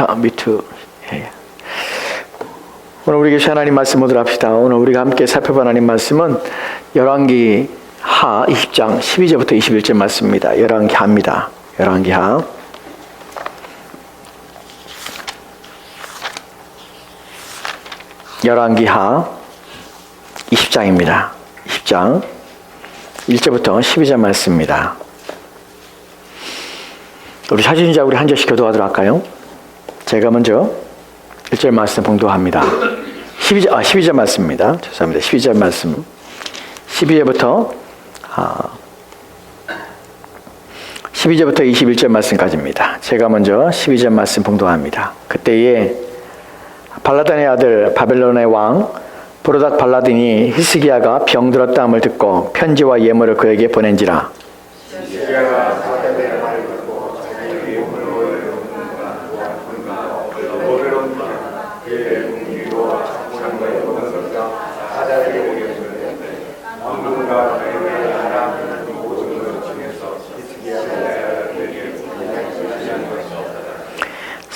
미투. 예. 오늘 우리 교시 하나님 말씀 보도록 합시다. 오늘 우리가 함께 살펴볼 하나님 말씀은 열왕기 하 20장 12절부터 21절 말씀입니다. 열왕기 하입니다. 열왕기 하. 열왕기 하 20장입니다. 20장 1절부터 12절 말씀입니다. 우리 사진자 우리 한 절씩 교도하도록 할까요? 제가 먼저 1절 말씀 봉독합니다. 12절 말씀입니다. 죄송합니다. 12절 말씀. 12절부터 12절부터 21절 말씀까지입니다. 제가 먼저 12절 말씀 봉독합니다. 그때에 발라단의 아들 바벨론의 왕 브로닥 발라딘이 히스기야가 병들었다함을 듣고 편지와 예물을 그에게 보낸지라.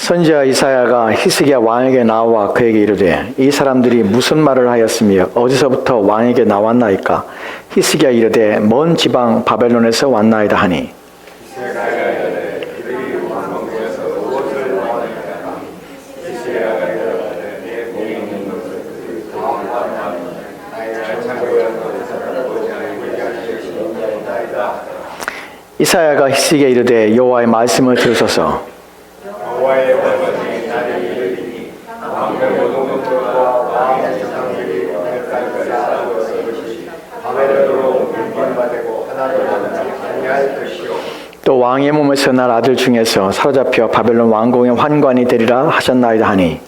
선지자 이사야가 히스기야 왕에게 나와 그에게 이르되 이 사람들이 무슨 말을 하였으며 어디서부터 왕에게 나왔나이까? 히스기야 이르되 먼 지방 바벨론에서 왔나이다 하니. 이사야가 히스기야에 이르되 여호와의 말씀을 들으소서. 또 왕의 몸에서 날 아들 중에서 사로잡혀 바벨론 왕궁의 환관이 되리라 하셨나이다 하니.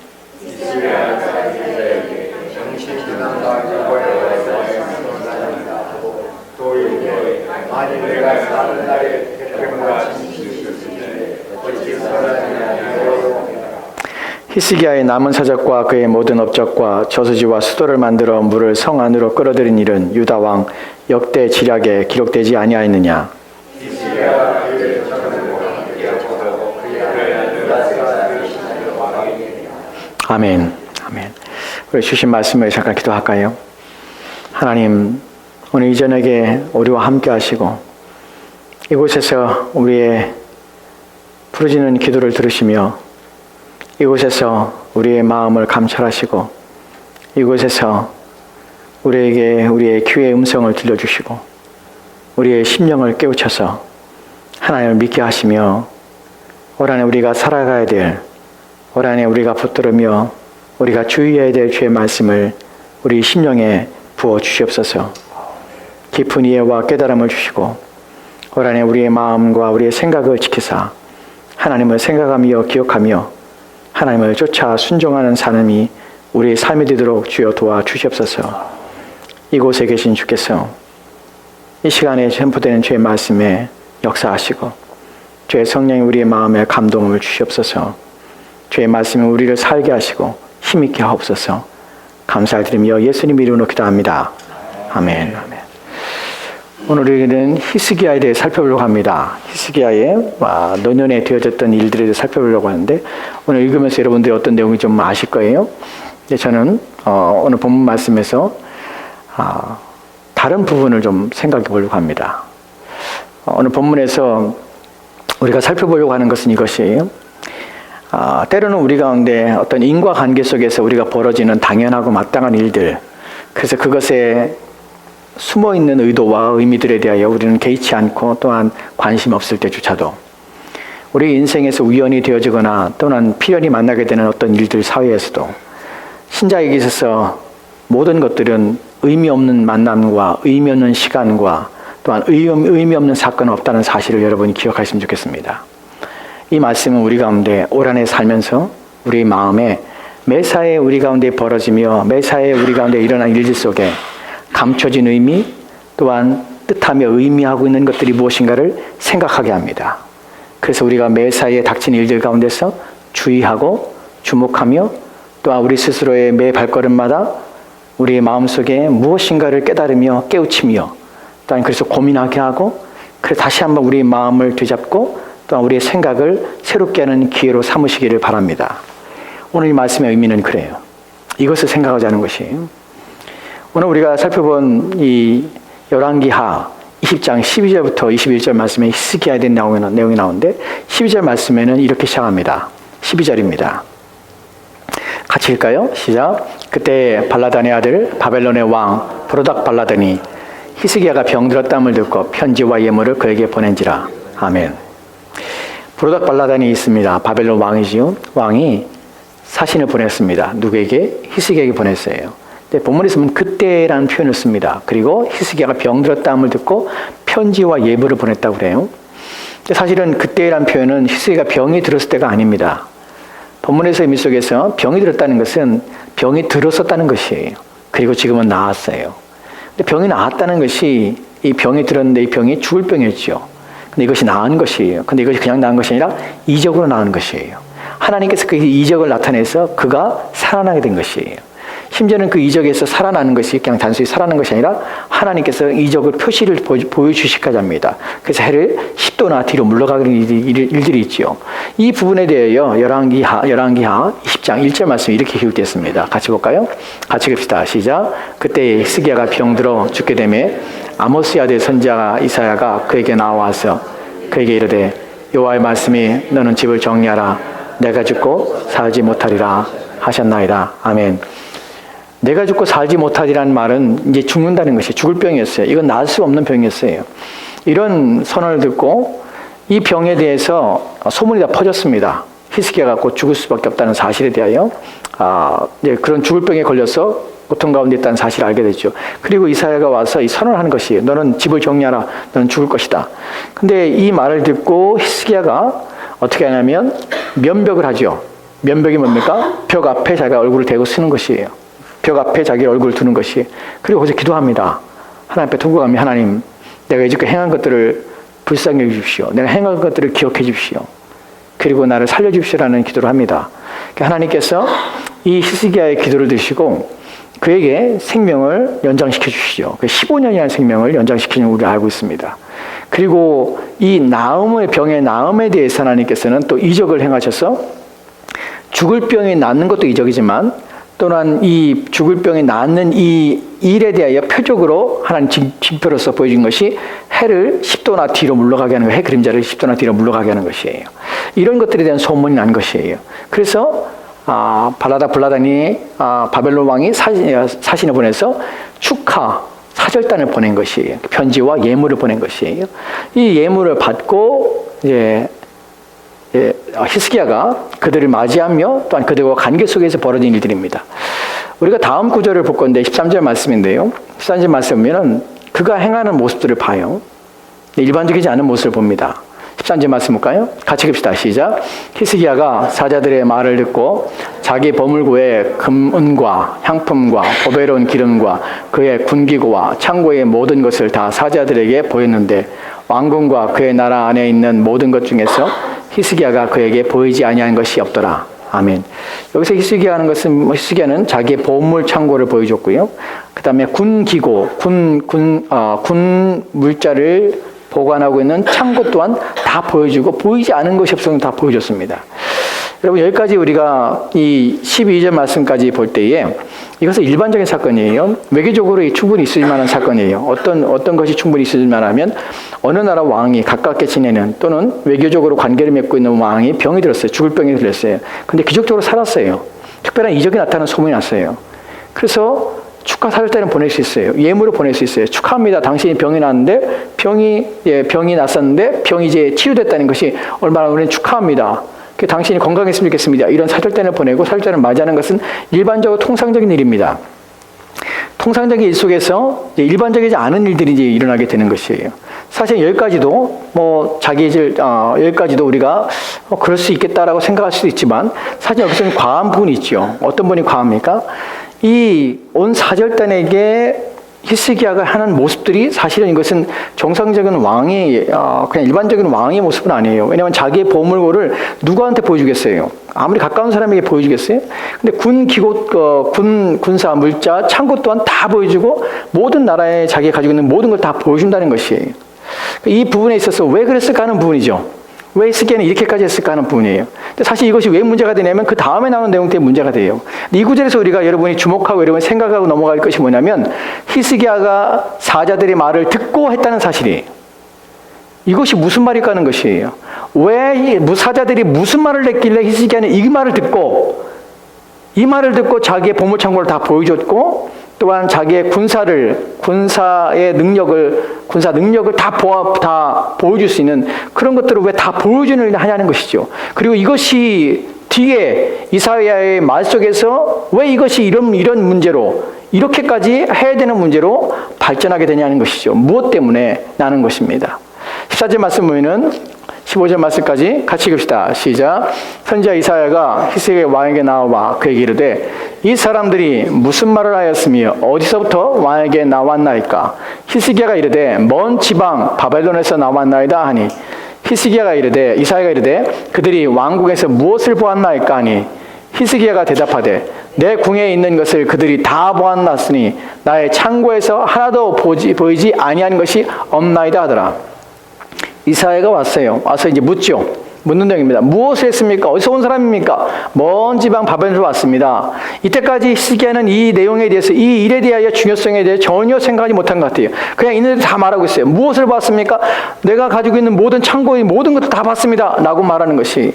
히스기야의 남은 사적과 그의 모든 업적과 저수지와 수도를 만들어 물을 성 안으로 끌어들인 일은 유다 왕 역대 지략에 기록되지 아니하였느냐. 아멘. 아멘. 우리 주신 말씀을 잠깐 기도할까요? 하나님, 오늘 이 저녁에 우리와 함께 하시고 이곳에서 우리의 부르짖는 기도를 들으시며 이곳에서 우리의 마음을 감찰하시고 이곳에서 우리에게 우리의 귀의 음성을 들려주시고 우리의 심령을 깨우쳐서 하나님을 믿게 하시며 올 한해 우리가 살아가야 될 올 한해 우리가 붙들으며 우리가 주의해야 될 주의 말씀을 우리 심령에 부어 주시옵소서. 깊은 이해와 깨달음을 주시고 올 한해 우리의 마음과 우리의 생각을 지키사 하나님을 생각하며 기억하며 하나님을 쫓아 순종하는 삶이 우리의 삶이 되도록 주여 도와주시옵소서. 이곳에 계신 주께서 이 시간에 선포되는 주의 말씀에 역사하시고 주의 성령이 우리의 마음에 감동을 주시옵소서. 주의 말씀이 우리를 살게 하시고 힘있게 하옵소서. 감사드리며 예수님 이름으로 기도합니다. 아멘. 아멘. 오늘 우리는 히스기야에 대해 살펴보려고 합니다. 히스기야의 노년에 되어졌던 일들에 대해 살펴보려고 하는데 오늘 읽으면서 여러분들이 어떤 내용이 좀 아실 거예요. 근데 저는 오늘 본문 말씀에서 다른 부분을 좀 생각해 보려고 합니다. 오늘 본문에서 우리가 살펴보려고 하는 것은 이것이에요. 때로는 우리 가운데 어떤 인과관계 속에서 우리가 벌어지는 당연하고 마땅한 일들, 그래서 그것에 숨어있는 의도와 의미들에 대하여 우리는 개의치 않고 또한 관심 없을 때조차도 우리 인생에서 우연히 되어지거나 또는 필연히 만나게 되는 어떤 일들 사회에서도 신자에게 있어서 모든 것들은 의미 없는 만남과 의미 없는 시간과 또한 의미 없는 사건은 없다는 사실을 여러분이 기억하시면 좋겠습니다. 이 말씀은 우리 가운데 올 한해 살면서 우리 마음에 매사에 우리 가운데 벌어지며 매사에 우리 가운데 일어난 일들 속에 감춰진 의미 또한 뜻하며 의미하고 있는 것들이 무엇인가를 생각하게 합니다. 그래서 우리가 매사에 닥친 일들 가운데서 주의하고 주목하며 또한 우리 스스로의 매 발걸음마다 우리의 마음속에 무엇인가를 깨달으며 깨우치며 또한 그래서 고민하게 하고 그래서 다시 한번 우리의 마음을 되잡고 또한 우리의 생각을 새롭게 하는 기회로 삼으시기를 바랍니다. 오늘 이 말씀의 의미는 그래요. 이것을 생각하자는 것이에요. 오늘 우리가 살펴본 이 열왕기하 20장 12절부터 21절 말씀에 히스기야에 대한 내용이 나오는데 12절 말씀에는 이렇게 시작합니다. 12절입니다. 같이 읽을까요? 시작. 그때 발라단의 아들 바벨론의 왕 브로닥 발라단이 히스기야가 병들었다함을 듣고 편지와 예물을 그에게 보낸지라. 아멘. 브로닥 발라단이 있습니다. 바벨론 왕이지요. 왕이 사신을 보냈습니다. 누구에게? 히스기야에게 보냈어요. 근데 본문에서 보면 그때라는 표현을 씁니다. 그리고 히스기야가 병들었다함을 듣고 편지와 예물을 보냈다고 그래요. 근데 사실은 그때라는 표현은 히스기야가 병이 들었을 때가 아닙니다. 본문에서 의미 속에서 병이 들었다는 것은 병이 들었었다는 것이에요. 그리고 지금은 나았어요. 근데 병이 나았다는 것이 이 병이 들었는데 이 병이 죽을 병이었죠. 근데 이것이 나은 것이에요. 근데 이것이 그냥 나은 것이 아니라 이적으로 나은 것이에요. 하나님께서 그 이적을 나타내서 그가 살아나게 된 것이에요. 심지어는 그 이적에서 살아나는 것이 그냥 단순히 살아나는 것이 아니라 하나님께서 이적을 표시를 보여주시기까지 합니다. 그래서 해를 10도나 뒤로 물러가는 일들이 있죠. 이 부분에 대하여 열왕기하 20장 1절 말씀이 이렇게 기록되었습니다. 같이 볼까요? 같이 읽읍시다. 시작. 그때 히스기야가 병들어 죽게 되매 아모스의 아들 선지자 이사야가 그에게 나와서 그에게 이르되 여호와의 말씀이 너는 집을 정리하라. 내가 죽고 살지 못하리라 하셨나이다. 아멘. 내가 죽고 살지 못하리라는 말은 이제 죽는다는 것이 죽을 병이었어요. 이건 나을 수 없는 병이었어요. 이런 선언을 듣고 이 병에 대해서 소문이 다 퍼졌습니다. 히스기야가 곧 죽을 수밖에 없다는 사실에 대하여 그런 죽을 병에 걸려서 고통 가운데 있다는 사실을 알게 됐죠. 그리고 이사야가 와서 이 선언을 하는 것이에요. 너는 집을 정리하라. 너는 죽을 것이다. 근데 이 말을 듣고 히스기야가 어떻게 하냐면 면벽을 하죠. 면벽이 뭡니까? 벽 앞에 자기가 얼굴을 대고 쓰는 것이에요. 벽 앞에 자기 얼굴을 두는 것이. 그리고 거기서 기도합니다. 하나님 앞에 통곡하며 하나님, 내가 이제껏 행한 것들을 불쌍히 여기십시오. 내가 행한 것들을 기억해 주십시오. 그리고 나를 살려주십시오라는 기도를 합니다. 하나님께서 이 히스기야의 기도를 들으시고 그에게 생명을 연장시켜 주시죠. 15년이라는 생명을 연장시키는 우리를 알고 있습니다. 그리고 이 나음의 병의 나음에 대해서 하나님께서는 또 이적을 행하셔서 죽을 병이 낫는 것도 이적이지만 또한 이 죽을 병이 낫는 이 일에 대하여 표적으로 하나님 징표로서 보여준 것이 해를 10도나 뒤로 물러가게 하는 거예요. 해 그림자를 10도나 뒤로 물러가게 하는 것이에요. 이런 것들에 대한 소문이 난 것이에요. 그래서 발라단이 바벨론 왕이 사신을 보내서 축하 사절단을 보낸 것이에요. 편지와 예물을 보낸 것이에요. 이 예물을 받고 히스기야가 그들을 맞이하며 또한 그들과 관계 속에서 벌어진 일들입니다. 우리가 다음 구절을 볼 건데 13절 말씀인데요. 13절 말씀 보면 그가 행하는 모습들을 봐요. 일반적이지 않은 모습을 봅니다. 13절 말씀 볼까요? 같이 읽읍시다. 시작. 히스기야가 사자들의 말을 듣고 자기 보물고의 금은과 향품과 보배로운 기름과 그의 군기구와 창고의 모든 것을 다 사자들에게 보였는데 왕궁과 그의 나라 안에 있는 모든 것 중에서 히스기야가 그에게 보이지 아니한 것이 없더라. 아멘. 여기서 히스기야는 자기의 보물 창고를 보여줬고요. 그 다음에 군기구, 군 물자를 보관하고 있는 창고 또한 다 보여주고 보이지 않은 것이 없어서 다 보여줬습니다. 여러분 여기까지 우리가 이 12절 말씀까지 볼 때에 이것은 일반적인 사건이에요. 외교적으로 충분히 있을 만한 사건이에요. 어떤 것이 충분히 있을 만하면 어느 나라 왕이 가깝게 지내는 또는 외교적으로 관계를 맺고 있는 왕이 병이 들었어요. 죽을 병이 들었어요. 근데 기적적으로 살았어요. 특별한 이적이 나타나는 소문이 났어요. 그래서 축하 사절단을 보낼 수 있어요. 예물을 보낼 수 있어요. 축하합니다. 당신이 병이 났는데 병이 났었는데 병이 이제 치유됐다는 것이 얼마나 우리는 축하합니다. 당신이 건강했으면 좋겠습니다. 이런 사절단을 보내고 사절단을 맞이하는 것은 일반적으로 통상적인 일입니다. 통상적인 일 속에서 일반적이지 않은 일들이 이제 일어나게 되는 것이에요. 사실 여기까지도 여기까지도 우리가 그럴 수 있겠다라고 생각할 수도 있지만 사실 여기서는 과한 부분이 있죠. 어떤 분이 과합니까? 이 온 사절단에게 히스기야가 하는 모습들이 사실은 이것은 정상적인 왕이 그냥 일반적인 왕의 모습은 아니에요. 왜냐하면 자기의 보물고를 누구한테 보여주겠어요? 아무리 가까운 사람에게 보여주겠어요? 근데 군사 물자 창고 또한 다 보여주고 모든 나라에 자기가 가지고 있는 모든 걸 다 보여준다는 것이에요. 이 부분에 있어서 왜 그랬을까 하는 부분이죠. 왜 히스기야는 이렇게까지 했을까 하는 부분이에요. 근데 사실 이것이 왜 문제가 되냐면 그 다음에 나오는 내용 때문에 문제가 돼요. 이 구절에서 우리가 여러분이 주목하고 여러분이 생각하고 넘어갈 것이 뭐냐면 히스기야가 사자들의 말을 듣고 했다는 사실이에요. 이것이 무슨 말일까 하는 것이에요. 왜 사자들이 무슨 말을 했길래 히스기야는 이 말을 듣고 자기의 보물창고를 다 보여줬고 또한 자기의 군사 능력을 다 보여줄 수 있는 그런 것들을 왜 다 보여주는 하냐는 것이죠. 그리고 이것이 뒤에 이사야의 말 속에서 왜 이것이 이런 문제로 이렇게까지 해야 되는 문제로 발전하게 되냐는 것이죠. 무엇 때문에 나는 것입니다. 14절 말씀 보면은 15절 말씀까지 같이 읽읍시다. 시작. 선지자 이사야가 히스기야 왕에게 나와 그에게 이르되 이 사람들이 무슨 말을 하였으며 어디서부터 왕에게 나왔나이까? 히스기야가 이르되 먼 지방 바벨론에서 나왔나이다 하니 이사야가 이르되 그들이 왕궁에서 무엇을 보았나이까 하니 히스기야가 대답하되 내 궁에 있는 것을 그들이 다 보았나으니 나의 창고에서 하나도 보이지 아니한 것이 없나이다 하더라. 이사야가 왔어요. 와서 이제 묻는 내용입니다. 무엇을 했습니까? 어디서 온 사람입니까? 먼 지방 바벨론에서 왔습니다. 이때까지 히스기야는 이 내용에 대해서 이 일에 대하여 중요성에 대해 전혀 생각하지 못한 것 같아요. 그냥 있는 대로 다 말하고 있어요. 무엇을 봤습니까? 내가 가지고 있는 모든 창고의 모든 것을 다 봤습니다. 라고 말하는 것이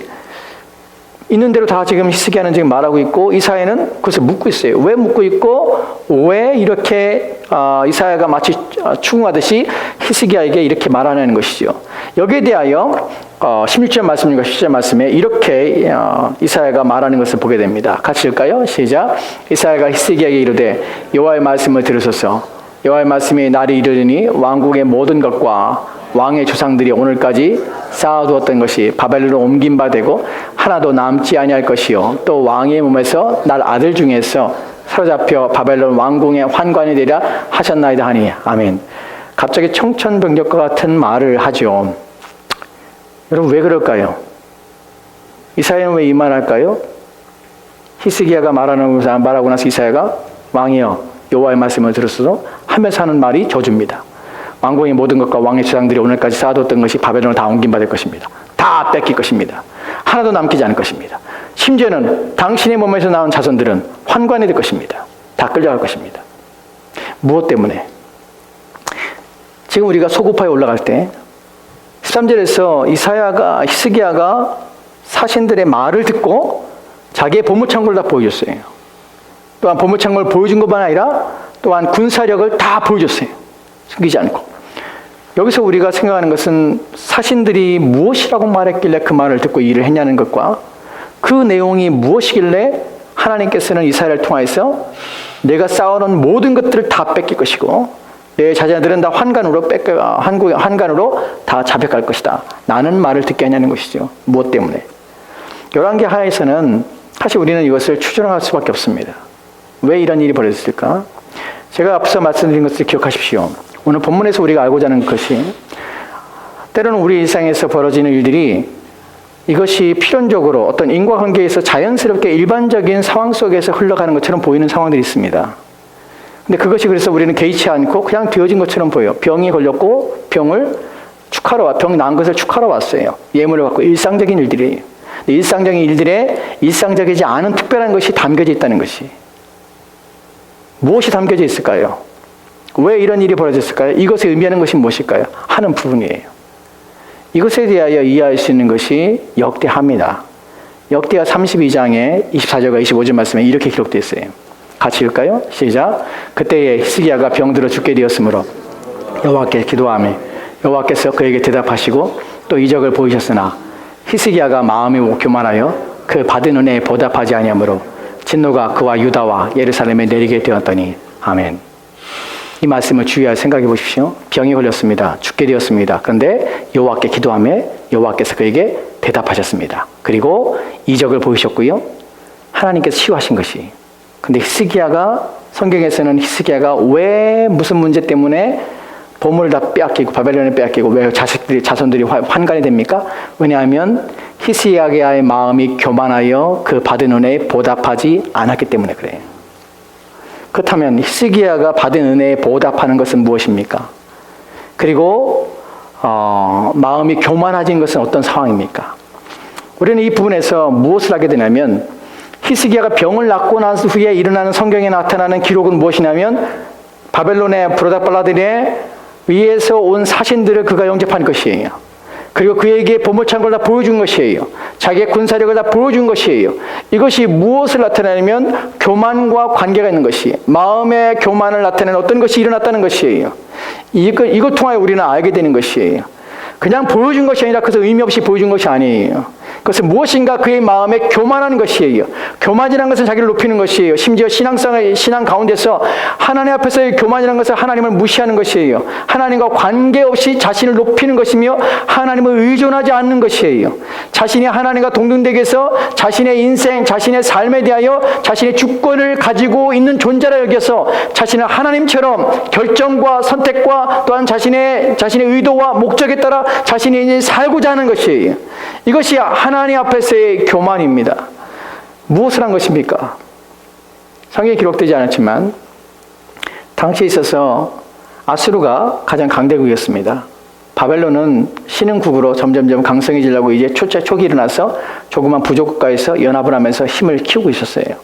있는 대로 다 지금 히스기야는 지금 말하고 있고 이사야는 그것을 묻고 있어요. 왜 묻고 있고 왜 이렇게 이사야가 마치 추궁하듯이 히스기야에게 이렇게 말하는 것이죠. 여기에 대하여 16절 말씀과 17절 말씀에 이렇게 이사야가 말하는 것을 보게 됩니다. 같이 읽을까요? 시작. 이사야가 히스기야에게 이르되 여호와의 말씀을 들으소서. 여호와의 말씀이 날이 이르리니 왕국의 모든 것과 왕의 조상들이 오늘까지 쌓아두었던 것이 바벨론으로 옮긴 바 되고 하나도 남지 아니할 것이요 또 왕의 몸에서 날 아들 중에서 사로잡혀 바벨론 왕궁의 환관이 되리라 하셨나이다 하니 아멘. 갑자기 청천벽력과 같은 말을 하죠. 여러분 왜 그럴까요? 이사야는 왜 이 말할까요? 히스기야가 말하고 나서 이사야가 왕이여 여호와의 말씀을 들었어도 하면서 하는 말이 저주입니다. 왕궁의 모든 것과 왕의 조상들이 오늘까지 쌓아뒀던 것이 바벨론으로 다 옮긴 바 될 것입니다. 다 뺏길 것입니다. 하나도 남기지 않을 것입니다. 심지어는 당신의 몸에서 나온 자손들은 환관이 될 것입니다. 다 끌려갈 것입니다. 무엇 때문에? 지금 우리가 소고파에 올라갈 때 13절에서 히스기야가 사신들의 말을 듣고 자기의 보물창고를 다 보여줬어요. 또한 보물창고를 보여준 것만 아니라 또한 군사력을 다 보여줬어요. 숨기지 않고. 여기서 우리가 생각하는 것은 사신들이 무엇이라고 말했길래 그 말을 듣고 일을 했냐는 것과 그 내용이 무엇이길래 하나님께서는 이사야를 통해서 내가 쌓아놓은 모든 것들을 다 뺏길 것이고 내 자녀들은 다 환관으로 다 잡혀갈 것이다. 라는 말을 듣게 하냐는 것이죠. 무엇 때문에? 열왕기 하에서는 사실 우리는 이것을 추정할 수밖에 없습니다. 왜 이런 일이 벌어졌을까? 제가 앞서 말씀드린 것을 기억하십시오. 오늘 본문에서 우리가 알고자 하는 것이 때로는 우리 일상에서 벌어지는 일들이 이것이 필연적으로 어떤 인과관계에서 자연스럽게 일반적인 상황 속에서 흘러가는 것처럼 보이는 상황들이 있습니다. 근데 그것이 그래서 우리는 개의치 않고 그냥 되어진 것처럼 보여요. 병이 걸렸고 병이 나은 것을 축하러 왔어요. 예물을 갖고 일상적인 일들이에요. 일상적인 일들에 일상적이지 않은 특별한 것이 담겨져 있다는 것이. 무엇이 담겨져 있을까요? 왜 이런 일이 벌어졌을까요? 이것을 의미하는 것이 무엇일까요? 하는 부분이에요. 이것에 대하여 이해할 수 있는 것이 역대하입니다. 역대하 32장에 24절과 25절 말씀에 이렇게 기록되어 있어요. 같이 읽을까요? 시작. 그때에 히스기야가 병들어 죽게 되었으므로 여호와께 기도하며 여호와께서 그에게 대답하시고 또 이적을 보이셨으나 히스기야가 마음이 교만하여 그 받은 은혜에 보답하지 아니하므로 진노가 그와 유다와 예루살렘에 내리게 되었더니 아멘. 이 말씀을 주의하여 생각해 보십시오. 병이 걸렸습니다. 죽게 되었습니다. 그런데 여호와께 기도하며 여호와께서 그에게 대답하셨습니다. 그리고 이적을 보이셨고요. 하나님께서 치유하신 것이. 근데 성경에서는 히스기야가 왜 무슨 문제 때문에 보물을 다 빼앗기고 바벨론에 빼앗기고 왜 자손들이 환관이 됩니까? 왜냐하면 히스기야의 마음이 교만하여 그 받은 은혜에 보답하지 않았기 때문에 그래요. 그렇다면 히스기야가 받은 은혜에 보답하는 것은 무엇입니까? 그리고 마음이 교만해진 것은 어떤 상황입니까? 우리는 이 부분에서 무엇을 하게 되냐면 히스기야가 병을 낫고 난 후에 일어나는 성경에 나타나는 기록은 무엇이냐면 바벨론의 브로다발라딘에 의해서 온 사신들을 그가 영접한 것이에요. 그리고 그에게 보물창 걸 다 보여준 것이에요. 자기의 군사력을 다 보여준 것이에요. 이것이 무엇을 나타내냐면 교만과 관계가 있는 것이, 마음의 교만을 나타내는 어떤 것이 일어났다는 것이에요. 이것 통하여 우리는 알게 되는 것이에요. 그냥 보여준 것이 아니라 그것을 의미 없이 보여준 것이 아니에요. 그것은 무엇인가 그의 마음에 교만하는 것이에요. 교만이라는 것은 자기를 높이는 것이에요. 심지어 신앙 가운데서 하나님 앞에서의 교만이라는 것은 하나님을 무시하는 것이에요. 하나님과 관계없이 자신을 높이는 것이며 하나님을 의존하지 않는 것이에요. 자신이 하나님과 동등되게 해서 자신의 인생, 자신의 삶에 대하여 자신의 주권을 가지고 있는 존재라 여겨서 자신을 하나님처럼 결정과 선택과 또한 자신의 의도와 목적에 따라 자신이 이제 살고자 하는 것이에요. 이것이 하나님 앞에서의 교만입니다. 무엇을 한 것입니까? 성경에 기록되지 않았지만 당시에 있어서 아수르가 가장 강대국이었습니다. 바벨론은 신흥국으로 점점점 강성해지려고 이제 초기 일어나서 조그만 부족국가에서 연합을 하면서 힘을 키우고 있었어요.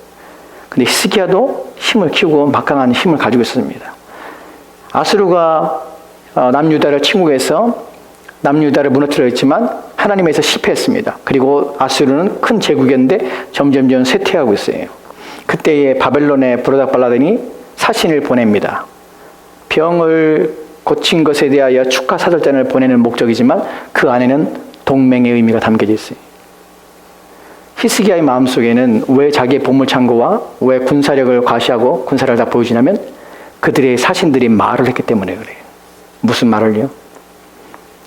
근데 히스기야도 힘을 키우고 막강한 힘을 가지고 있었습니다. 아수르가 남유다를 침공해서 남유다를 무너뜨려 했지만 하나님에서 실패했습니다. 그리고 아수르는 큰 제국이었는데 점점점 쇠퇴하고 있어요. 그때에 바벨론의 브로다발라딘이 사신을 보냅니다. 병을 고친 것에 대하여 축하 사절단을 보내는 목적이지만 그 안에는 동맹의 의미가 담겨져 있어요. 히스기야의 마음속에는 왜 자기의 보물창고와 왜 군사력을 과시하고 군사력을 다 보여주냐면 그들의 사신들이 말을 했기 때문에 그래요. 무슨 말을요?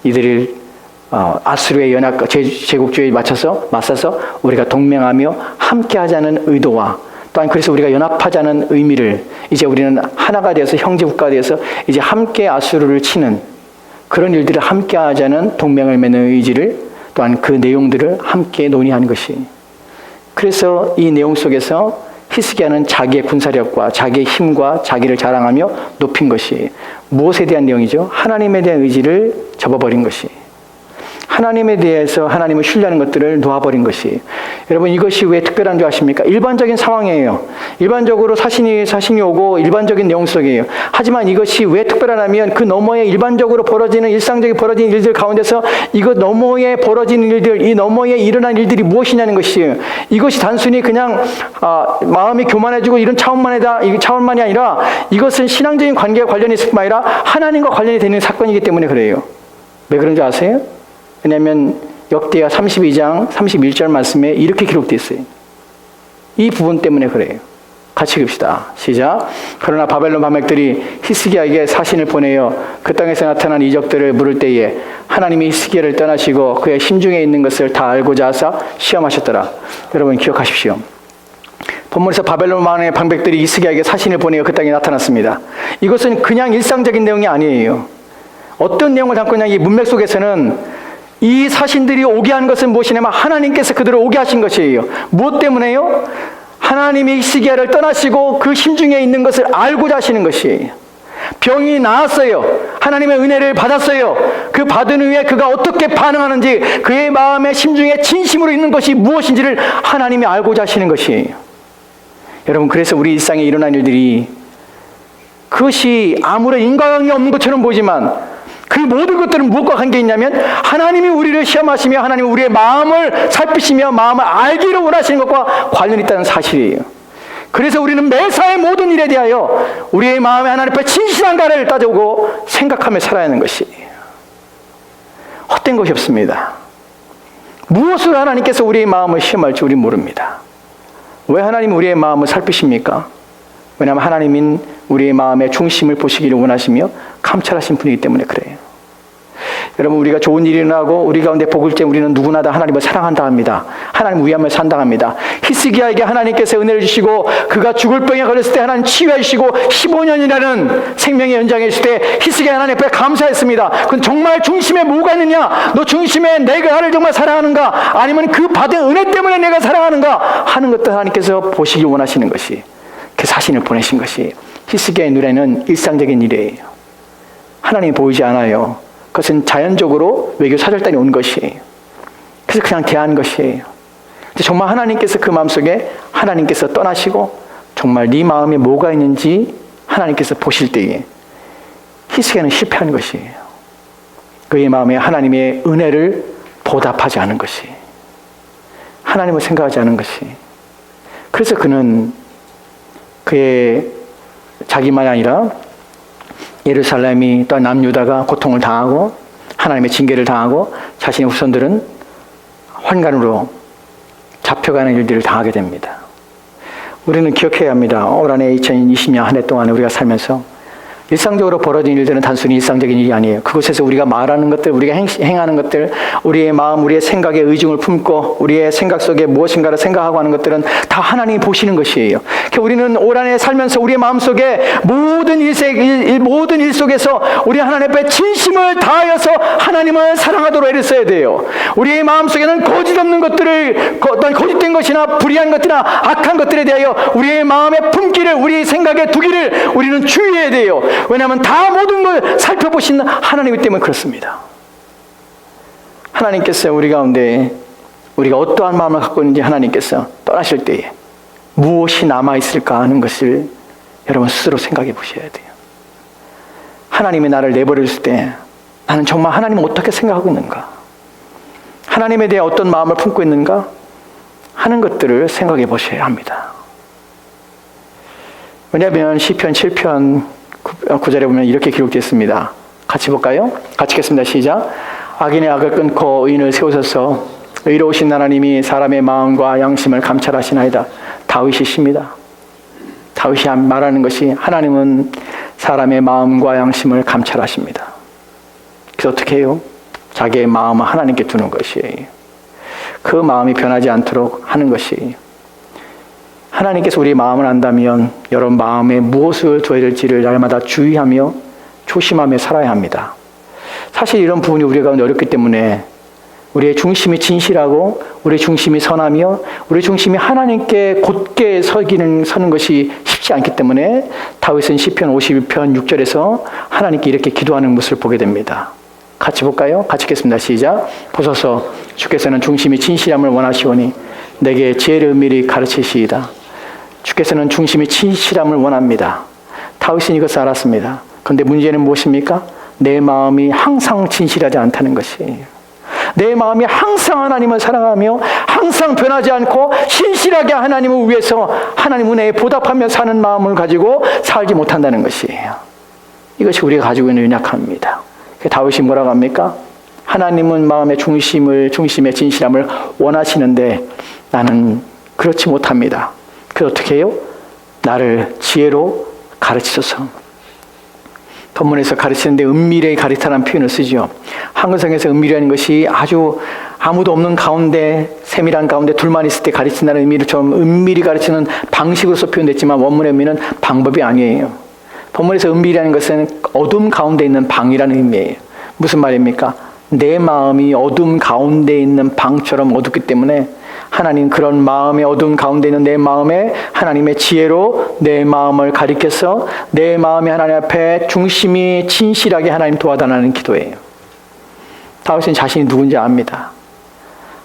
이들을 아수르의 연합 제국주의에 맞서서 우리가 동맹하며 함께하자는 의도와 또한 그래서 우리가 연합하자는 의미를 이제 우리는 하나가 되어서 형제국가가 되어서 이제 함께 아수르를 치는 그런 일들을 함께하자는 동맹을 맺는 의지를 또한 그 내용들을 함께 논의하는 것이. 그래서 이 내용 속에서 히스기야는 자기의 군사력과 자기의 힘과 자기를 자랑하며 높인 것이 무엇에 대한 내용이죠? 하나님에 대한 의지를 접어버린 것이. 하나님에 대해서 하나님을 신뢰하는 것들을 놓아버린 것이. 여러분 이것이 왜 특별한 줄 아십니까? 일반적인 상황이에요. 일반적으로 사신이 오고 일반적인 내용 속이에요. 하지만 이것이 왜 특별하냐면 그 너머에 일반적으로 벌어지는 일상적인 벌어지는 일들 가운데서 이것 너머에 벌어지는 일들, 이 너머에 일어난 일들이 무엇이냐는 것이에요. 이것이 단순히 그냥 마음이 교만해지고 이런 차원만이 아니라 이것은 신앙적인 관계와 관련이 있을 뿐만 아니라 하나님과 관련이 되는 사건이기 때문에 그래요. 왜 그런지 아세요? 왜냐하면 역대하 32장 31절 말씀에 이렇게 기록되어 있어요. 이 부분 때문에 그래요. 같이 읽읍시다. 시작. 그러나 바벨론 반맥들이 히스기야에게 사신을 보내어 그 땅에서 나타난 이적들을 물을 때에 하나님이 히스기야를 떠나시고 그의 심중에 있는 것을 다 알고자 하사 시험하셨더라. 여러분 기억하십시오. 본문에서 바벨론만의 방백들이 히스기야에게 사신을 보내어 그 땅에 나타났습니다. 이것은 그냥 일상적인 내용이 아니에요. 어떤 내용을 담고 있냐, 이 문맥 속에서는 이 사신들이 오게 한 것은 무엇이냐면 하나님께서 그들을 오게 하신 것이에요. 무엇 때문에요? 하나님이 히스기야를 떠나시고 그 심중에 있는 것을 알고자 하시는 것이에요. 병이 나았어요. 하나님의 은혜를 받았어요. 그 받은 후에 그가 어떻게 반응하는지 그의 마음의 심중에 진심으로 있는 것이 무엇인지를 하나님이 알고자 하시는 것이에요. 여러분 그래서 우리 일상에 일어난 일들이 그것이 아무런 인과관계 없는 것처럼 보이지만 그 모든 것들은 무엇과 관계 있냐면 하나님이 우리를 시험하시며 하나님이 우리의 마음을 살피시며 마음을 알기를 원하시는 것과 관련이 있다는 사실이에요. 그래서 우리는 매사의 모든 일에 대하여 우리의 마음에 하나님 앞에 진실한가를 따져보고 생각하며 살아야 하는 것이에요. 헛된 것이 없습니다. 무엇을 하나님께서 우리의 마음을 시험할지 우리는 모릅니다. 왜 하나님이 우리의 마음을 살피십니까? 왜냐하면 하나님은 우리의 마음의 중심을 보시기를 원하시며 감찰하신 분이기 때문에 그래요. 여러분 우리가 좋은 일이 일어나고 우리 가운데 복을 때 우리는 누구나 다 하나님을 사랑한다 합니다. 하나님 위하며 산다 합니다. 히스기야에게 하나님께서 은혜를 주시고 그가 죽을 병에 걸렸을 때 하나님 치유해 주시고 15년이라는 생명의 연장에 있을 때 히스기야 하나님 앞에 감사했습니다. 그건 정말 중심에 뭐가 있느냐? 너 중심에 내가 나를 정말 사랑하는가? 아니면 그 받은 은혜 때문에 내가 사랑하는가? 하는 것도 하나님께서 보시기 원하시는 것이 그 사신을 보내신 것이 히스기야의 눈에는 일상적인 일이에요. 하나님이 보이지 않아요. 그것은 자연적으로 외교 사절단이 온 것이에요. 그래서 그냥 대한 것이에요. 근데 정말 하나님께서 그 마음속에 하나님께서 떠나시고 정말 네 마음에 뭐가 있는지 하나님께서 보실 때에 희석에는 실패한 것이에요. 그의 마음에 하나님의 은혜를 보답하지 않은 것이, 하나님을 생각하지 않은 것이. 그래서 그는 그의 자기만이 아니라 예루살렘이 또 남유다가 고통을 당하고 하나님의 징계를 당하고 자신의 후손들은 환관으로 잡혀가는 일들을 당하게 됩니다. 우리는 기억해야 합니다. 올 한해 2020년 한 해 동안 우리가 살면서 일상적으로 벌어진 일들은 단순히 일상적인 일이 아니에요. 그곳에서 우리가 말하는 것들, 우리가 행하는 것들, 우리의 마음, 우리의 생각에 의중을 품고 우리의 생각 속에 무엇인가를 생각하고 하는 것들은 다 하나님이 보시는 것이에요. 우리는 올 한해 살면서 우리의 마음 속에 모든 일 속에서 우리 하나님 앞에 진심을 다하여서 하나님을 사랑하도록 애를 써야 돼요. 우리의 마음 속에는 거짓 없는 것들을, 어떤 거짓된 것이나 불의한 것이나 악한 것들에 대하여 우리의 마음에 품기를, 우리 생각에 두기를 우리는 주의해야 돼요. 왜냐하면 다 모든 걸 살펴보시는 하나님이기 때문에 그렇습니다. 하나님께서 우리 가운데 우리가 어떠한 마음을 갖고 있는지 하나님께서 떠나실 때에 무엇이 남아있을까 하는 것을 여러분 스스로 생각해 보셔야 돼요. 하나님이 나를 내버렸을 때 나는 정말 하나님을 어떻게 생각하고 있는가, 하나님에 대해 어떤 마음을 품고 있는가 하는 것들을 생각해 보셔야 합니다. 왜냐하면 시편 7편 9절에 보면 이렇게 기록되어 있습니다. 같이 볼까요? 같이 읽겠습니다. 시작. 악인의 악을 끊고 의인을 세우소서. 의로우신 하나님이 사람의 마음과 양심을 감찰하시나이다. 다윗이십니다. 다윗이 말하는 것이 하나님은 사람의 마음과 양심을 감찰하십니다. 그래서 어떻게 해요? 자기의 마음을 하나님께 두는 것이에요. 그 마음이 변하지 않도록 하는 것이에요. 하나님께서 우리의 마음을 안다면 여러분 마음에 무엇을 두어야 될지를 날마다 주의하며 조심하며 살아야 합니다. 사실 이런 부분이 우리 가운데 어렵기 때문에 우리의 중심이 진실하고 우리의 중심이 선하며 우리의 중심이 하나님께 곧게 서는 것이 쉽지 않기 때문에 다윗은 시편 51편 6절에서 하나님께 이렇게 기도하는 모습을 보게 됩니다. 같이 볼까요? 같이 읽겠습니다. 시작. 보소서 주께서는 중심이 진실함을 원하시오니 내게 지혜를 미리 가르치시이다. 주께서는 중심이 진실함을 원합니다. 다윗은 이것을 알았습니다. 그런데 문제는 무엇입니까? 내 마음이 항상 진실하지 않다는 것이에요. 내 마음이 항상 하나님을 사랑하며 항상 변하지 않고 신실하게 하나님을 위해서 하나님 은혜에 보답하며 사는 마음을 가지고 살지 못한다는 것이에요. 이것이 우리가 가지고 있는 연약함입니다. 다윗이 뭐라고 합니까? 하나님은 마음의 중심의 진실함을 원하시는데 나는 그렇지 못합니다. 그래서 어떻게 해요? 나를 지혜로 가르치소서. 본문에서 가르치는데 은밀히 가르치라는 표현을 쓰죠. 한글성에서 은밀이라는 것이 아주 아무도 없는 가운데, 세밀한 가운데 둘만 있을 때 가르친다는 의미로 좀 은밀히 가르치는 방식으로서 표현됐지만 원문의 의미는 방법이 아니에요. 본문에서 은밀이라는 것은 어둠 가운데 있는 방이라는 의미예요. 무슨 말입니까? 내 마음이 어둠 가운데 있는 방처럼 어둡기 때문에 하나님 그런 마음의 어두운 가운데 있는 내 마음에 하나님의 지혜로 내 마음을 가리켜서 내 마음이 하나님 앞에 중심이 진실하게 하나님 도와달라는 기도예요. 다윗은 자신이 누군지 압니다.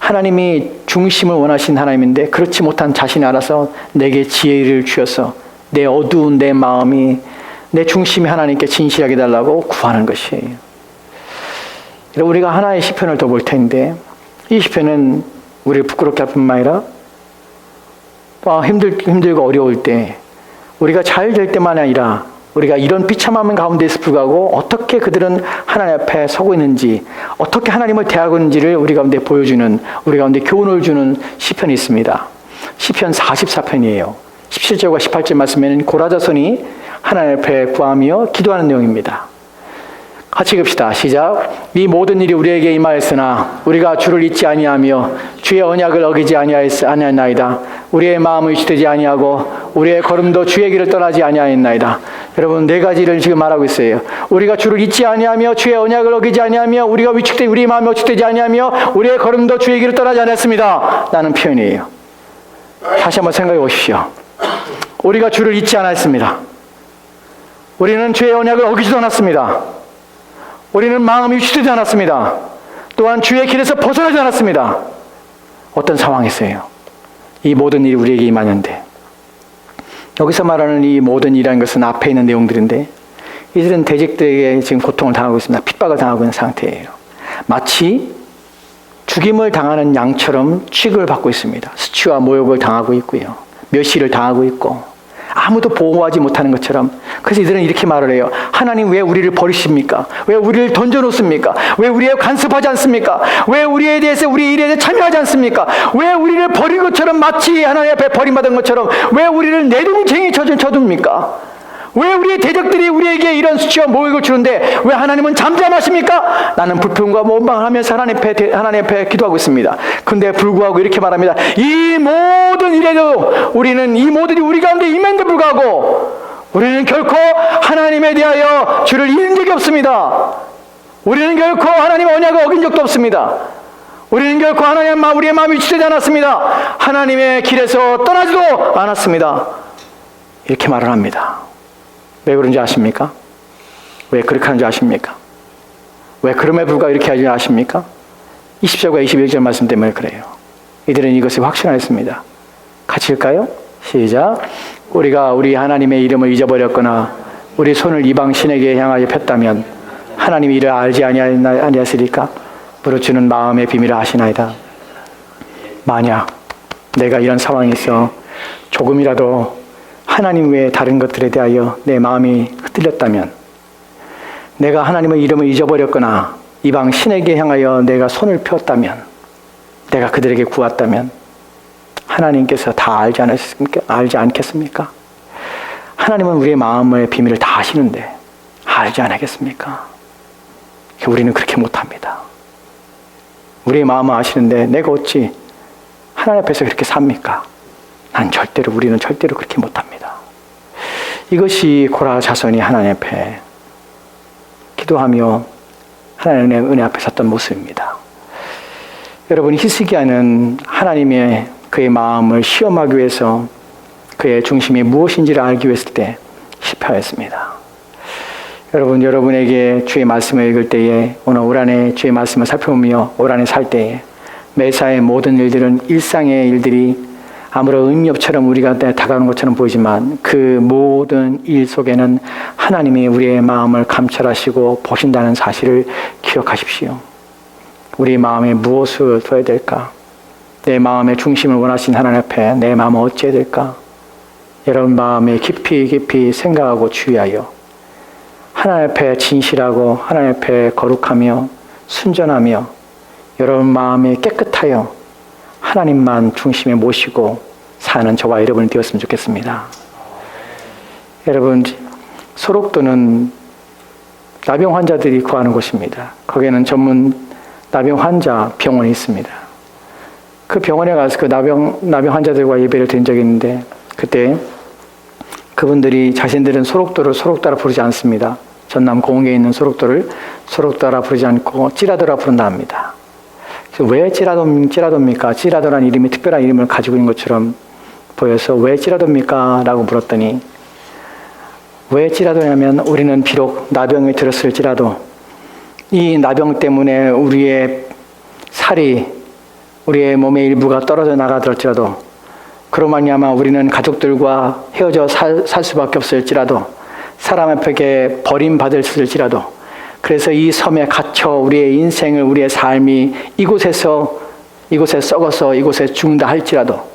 하나님이 중심을 원하신 하나님인데 그렇지 못한 자신이 알아서 내게 지혜를 주셔서 내 어두운 내 마음이 내 중심이 하나님께 진실하게 달라고 구하는 것이에요. 우리가 하나의 시편을 더 볼 텐데 이 시편은 우리를 부끄럽게 할 뿐만 아니라 힘들고 어려울 때 우리가 잘 될 때만 아니라 우리가 이런 비참함 가운데에서 불구하고 어떻게 그들은 하나님 앞에 서고 있는지 어떻게 하나님을 대하고 있는지를 우리 가운데 보여주는 우리 가운데 교훈을 주는 시편이 있습니다. 시편 44편이에요. 17절과 18절 말씀에는 고라자손이 하나님 앞에 구하며 기도하는 내용입니다. 같이 읽읍시다. 시작. 이 모든 일이 우리에게 임하였으나 우리가 주를 잊지 아니하며 주의 언약을 어기지 아니하였나이다. 우리의 마음을 위축되지 아니하고 우리의 걸음도 주의 길을 떠나지 아니하였나이다. 여러분 네 가지를 지금 말하고 있어요. 우리가 주를 잊지 아니하며 주의 언약을 어기지 아니하며 우리의 마음이 위축되지 아니하며 우리의 걸음도 주의 길을 떠나지 않았습니다. 라는 표현이에요. 다시 한번 생각해 보십시오. 우리가 주를 잊지 않았습니다. 우리는 주의 언약을 어기지도 않았습니다. 우리는 마음이 유치되지 않았습니다. 또한 주의 길에서 벗어나지 않았습니다. 어떤 상황에서요? 이 모든 일이 우리에게 임하는데, 여기서 말하는 이 모든 일이라는 것은 앞에 있는 내용들인데, 이들은 대적들에게 지금 고통을 당하고 있습니다. 핍박을 당하고 있는 상태예요. 마치 죽임을 당하는 양처럼 취급을 받고 있습니다. 수치와 모욕을 당하고 있고요. 멸시를 당하고 있고, 아무도 보호하지 못하는 것처럼. 그래서 이들은 이렇게 말을 해요. 하나님 왜 우리를 버리십니까? 왜 우리를 던져놓습니까? 왜 우리에 간섭하지 않습니까? 왜 우리에 대해서 우리 일에 대해 참여하지 않습니까? 왜 우리를 버린 것처럼, 마치 하나님 앞에 버림받은 것처럼 왜 우리를 내동쟁이 쳐둡니까? 왜 우리의 대적들이 우리에게 이런 수치와 모욕을 주는데 왜 하나님은 잠잠하십니까? 나는 불평과 원망하면서 하나님 앞에 기도하고 있습니다. 그런데 불구하고 이렇게 말합니다. 이 모든 일에도 우리는, 이 모든 일이 우리 가운데 임했는데 불구하고 우리는 결코 하나님에 대하여 주를 잃은 적이 없습니다. 우리는 결코 하나님의 언약을 어긴 적도 없습니다. 우리는 결코 우리의 마음이 유치되지 않았습니다. 하나님의 길에서 떠나지도 않았습니다. 이렇게 말을 합니다. 왜 그런지 아십니까? 왜 그렇게 하는지 아십니까? 왜 그럼에 불구하고 이렇게 하지 아십니까? 20절과 21절 말씀 때문에 그래요. 이들은 이것을 확신하였습니다. 같이 읽을까요? 시작. 우리가 우리 하나님의 이름을 잊어버렸거나 우리 손을 이방 신에게 향하여 폈다면 하나님이 이를 알지 아니하시리까? 무릇 주는 마음의 비밀을 아시나이다. 만약 내가 이런 상황에 있어 조금이라도 하나님 외에 다른 것들에 대하여 내 마음이 흔들렸다면, 내가 하나님의 이름을 잊어버렸거나 이방 신에게 향하여 내가 손을 폈다면, 내가 그들에게 구웠다면 하나님께서 다 알지 않겠습니까? 하나님은 우리의 마음의 비밀을 다 아시는데 알지 않겠습니까? 우리는 그렇게 못합니다. 우리의 마음을 아시는데 내가 어찌 하나님 앞에서 그렇게 삽니까? 우리는 절대로 그렇게 못합니다. 이것이 고라 자손이 하나님 앞에 기도하며 하나님의 은혜 앞에 섰던 모습입니다. 여러분, 히스기야는 하나님의 그의 마음을 시험하기 위해서 그의 중심이 무엇인지를 알기 위해서 때 실패하였습니다. 여러분, 여러분에게 주의 말씀을 읽을 때에, 오늘 올 한해 주의 말씀을 살펴보며 올 한해 살 때에 매사의 모든 일들은 일상의 일들이 아무런 의미 없처럼 우리가 다가오는 것처럼 보이지만 그 모든 일 속에는 하나님이 우리의 마음을 감찰하시고 보신다는 사실을 기억하십시오. 우리 마음에 무엇을 둬야 될까? 내 마음의 중심을 원하신 하나님 앞에 내 마음을 어찌해야 될까? 여러분 마음에 깊이 생각하고 주의하여 하나님 앞에 진실하고 하나님 앞에 거룩하며 순전하며 여러분 마음에 깨끗하여 하나님만 중심에 모시고 사는 저와 여러분이 되었으면 좋겠습니다. 여러분, 소록도는 나병 환자들이 거하는 곳입니다. 거기에는 전문 나병 환자 병원이 있습니다. 그 병원에 가서 그 나병 환자들과 예배를 드린 적이 있는데, 그때 그분들이 자신들은 소록도를 소록도라 부르지 않습니다. 전남 공흥에 있는 소록도를 소록도라 부르지 않고 찌라도라 부른다 합니다. 왜 찌라도입니까? 찌라도라는 이름이 특별한 이름을 가지고 있는 것처럼 보여서 왜 찌라도입니까? 라고 물었더니, 왜 찌라도냐면 우리는 비록 나병이 들었을지라도 이 나병 때문에 우리의 살이, 우리의 몸의 일부가 떨어져 나가더라도, 그로 말미암아 우리는 가족들과 헤어져 살 수밖에 없을지라도, 사람 앞에 버림받을지라도, 그래서 이 섬에 갇혀 우리의 인생을, 우리의 삶이 이곳에 썩어서 이곳에 죽는다 할지라도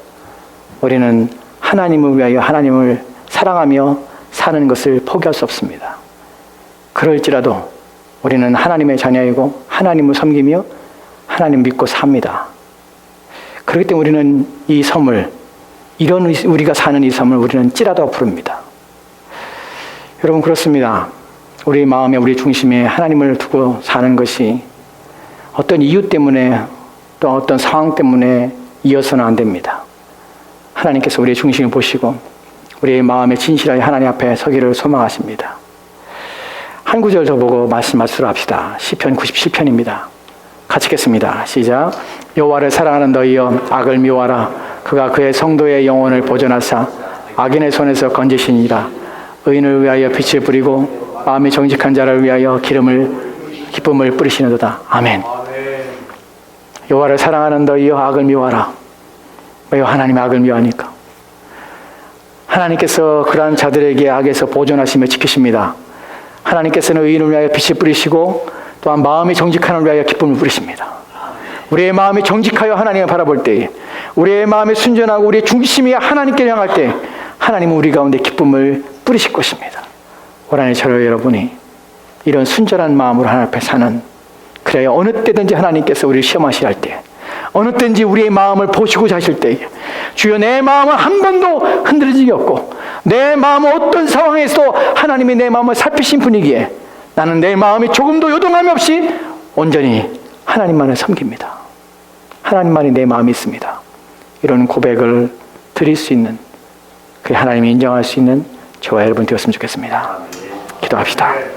우리는 하나님을 위하여 하나님을 사랑하며 사는 것을 포기할 수 없습니다. 그럴지라도 우리는 하나님의 자녀이고 하나님을 섬기며 하나님 믿고 삽니다. 그렇기 때문에 우리는 이 섬을, 이런 우리가 사는 이 섬을 우리는 찌라도 부릅니다. 여러분, 그렇습니다. 우리 마음에, 우리 중심에 하나님을 두고 사는 것이 어떤 이유 때문에 또 어떤 상황 때문에 이어서는 안 됩니다. 하나님께서 우리의 중심을 보시고 우리의 마음에 진실하게 하나님 앞에 서기를 소망하십니다. 한 구절 더 보고 말씀하시도록 합시다. 시편 97편입니다. 같이 읽겠습니다. 시작. 여호와를 사랑하는 너희여, 악을 미워하라. 그가 그의 성도의 영혼을 보존하사 악인의 손에서 건지시니라. 의인을 위하여 빛을 뿌리고 마음이 정직한 자를 위하여 기름을 기쁨을 뿌리시는도다. 아멘. 여호와를 사랑하는 너희여 악을 미워하라. 왜 하나님의 악을 미워하니까? 하나님께서 그러한 자들에게 악에서 보존하시며 지키십니다. 하나님께서는 의인을 위하여 빛을 뿌리시고 또한 마음이 정직한 을 위하여 기쁨을 뿌리십니다. 우리의 마음이 정직하여 하나님을 바라볼 때에, 우리의 마음이 순전하고 우리의 중심이 하나님께 향할 때 하나님은 우리 가운데 기쁨을 뿌리실 것입니다. 올 한해 저와 여러분이 이런 순전한 마음으로 하나님 앞에 사는, 그래야 어느 때든지 하나님께서 우리를 시험하시려 할 때, 어느 때든지 우리의 마음을 보시고자 하실 때에 주여 내 마음은 한 번도 흔들린 적이 없고 내 마음은 어떤 상황에서도 하나님이 내 마음을 살피신 분이기에 나는 내 마음이 조금도 요동함이 없이 온전히 하나님만을 섬깁니다. 하나님만이 내 마음이 있습니다. 이런 고백을 드릴 수 있는, 그 하나님이 인정할 수 있는 저와 여러분 되었으면 좋겠습니다. 기도합시다.